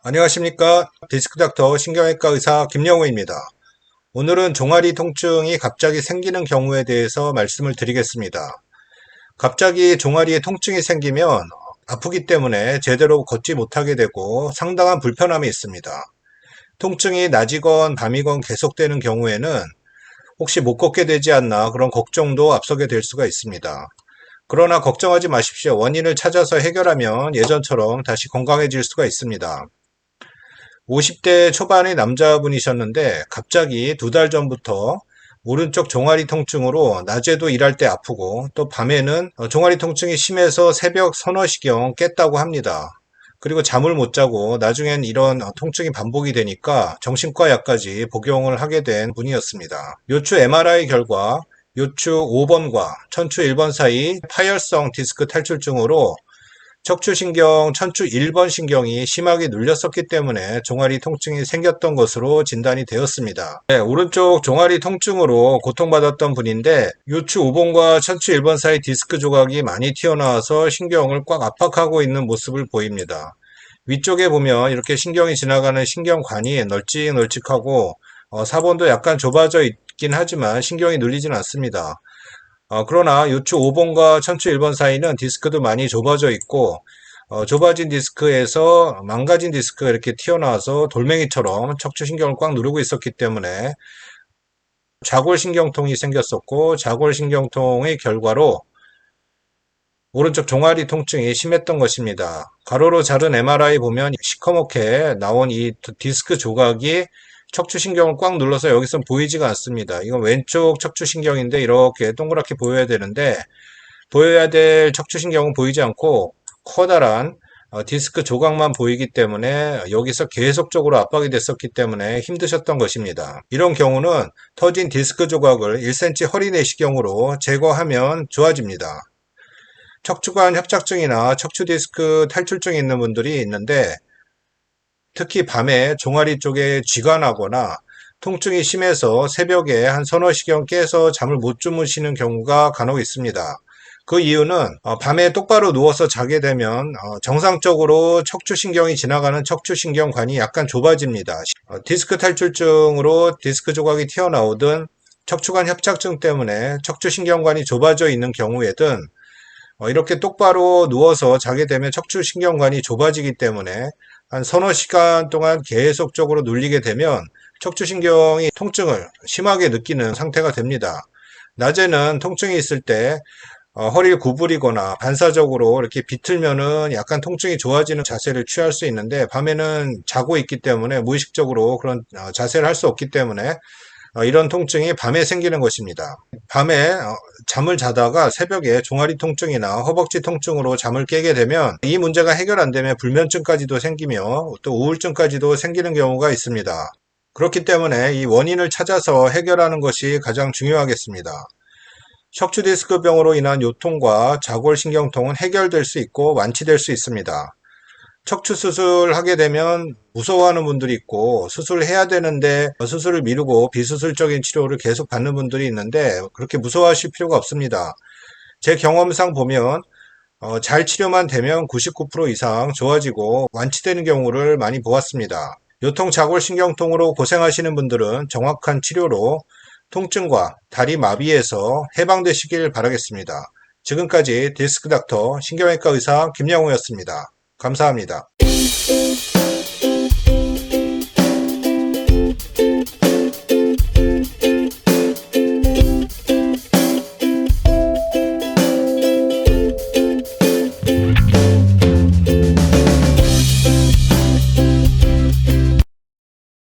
안녕하십니까. 디스크닥터 신경외과 의사 김영우입니다. 오늘은 종아리 통증이 갑자기 생기는 경우에 대해서 말씀을 드리겠습니다. 갑자기 종아리에 통증이 생기면 아프기 때문에 제대로 걷지 못하게 되고 상당한 불편함이 있습니다. 통증이 낮이건 밤이건 계속되는 경우에는 혹시 못 걷게 되지 않나 그런 걱정도 앞서게 될 수가 있습니다. 그러나 걱정하지 마십시오. 원인을 찾아서 해결하면 예전처럼 다시 건강해질 수가 있습니다. 50대 초반의 남자분이셨는데 갑자기 2달 전부터 오른쪽 종아리 통증으로 낮에도 일할 때 아프고 또 밤에는 종아리 통증이 심해서 새벽 서너 시경 깼다고 합니다. 그리고 잠을 못 자고 나중엔 이런 통증이 반복이 되니까 정신과 약까지 복용을 하게 된 분이었습니다. 요추 MRI 결과 요추 5번과 천추 1번 사이 파열성 디스크 탈출증으로 척추신경 천추 1번 신경이 심하게 눌렸었기 때문에 종아리 통증이 생겼던 것으로 진단이 되었습니다. 네, 오른쪽 종아리 통증으로 고통받았던 분인데 요추 5번과 천추 1번 사이 디스크 조각이 많이 튀어나와서 신경을 꽉 압박하고 있는 모습을 보입니다. 위쪽에 보면 이렇게 신경이 지나가는 신경관이 널찍널찍하고 4번도 약간 좁아져 있긴 하지만 신경이 눌리진 않습니다. 그러나 요추 5번과 천추 1번 사이는 디스크도 많이 좁아져 있고 좁아진 디스크에서 망가진 디스크가 이렇게 튀어나와서 돌멩이처럼 척추신경을 꽉 누르고 있었기 때문에 좌골신경통이 생겼었고 좌골신경통의 결과로 오른쪽 종아리 통증이 심했던 것입니다. 가로로 자른 MRI 보면 시커멓게 나온 이 디스크 조각이 척추신경을 꽉 눌러서 여기선 보이지가 않습니다. 이건 왼쪽 척추신경인데 이렇게 동그랗게 보여야 되는데 보여야 될 척추신경은 보이지 않고 커다란 디스크 조각만 보이기 때문에 여기서 계속적으로 압박이 됐었기 때문에 힘드셨던 것입니다. 이런 경우는 터진 디스크 조각을 1cm 허리 내시경으로 제거하면 좋아집니다. 척추관 협착증이나 척추 디스크 탈출증이 있는 분들이 있는데 특히 밤에 종아리 쪽에 쥐가 나거나 통증이 심해서 새벽에 한 서너 시경 깨서 잠을 못 주무시는 경우가 간혹 있습니다. 그 이유는 밤에 똑바로 누워서 자게 되면 정상적으로 척추신경이 지나가는 척추신경관이 약간 좁아집니다. 디스크 탈출증으로 디스크 조각이 튀어나오든 척추관 협착증 때문에 척추신경관이 좁아져 있는 경우에든 이렇게 똑바로 누워서 자게 되면 척추신경관이 좁아지기 때문에 한 서너 시간 동안 계속적으로 눌리게 되면 척추신경이 통증을 심하게 느끼는 상태가 됩니다. 낮에는 통증이 있을 때 허리를 구부리거나 반사적으로 이렇게 비틀면은 약간 통증이 좋아지는 자세를 취할 수 있는데 밤에는 자고 있기 때문에 무의식적으로 그런 자세를 할 수 없기 때문에 이런 통증이 밤에 생기는 것입니다. 밤에 잠을 자다가 새벽에 종아리 통증이나 허벅지 통증으로 잠을 깨게 되면 이 문제가 해결 안 되면 불면증까지도 생기며 또 우울증까지도 생기는 경우가 있습니다. 그렇기 때문에 이 원인을 찾아서 해결하는 것이 가장 중요하겠습니다. 척추 디스크병으로 인한 요통과 좌골신경통은 해결될 수 있고 완치될 수 있습니다. 척추 수술하게 되면 무서워하는 분들이 있고 수술해야 되는데 수술을 미루고 비수술적인 치료를 계속 받는 분들이 있는데 그렇게 무서워하실 필요가 없습니다. 제 경험상 보면 잘 치료만 되면 99% 이상 좋아지고 완치되는 경우를 많이 보았습니다. 요통좌골신경통으로 고생하시는 분들은 정확한 치료로 통증과 다리 마비에서 해방되시길 바라겠습니다. 지금까지 디스크닥터 신경외과 의사 김영우였습니다. 감사합니다.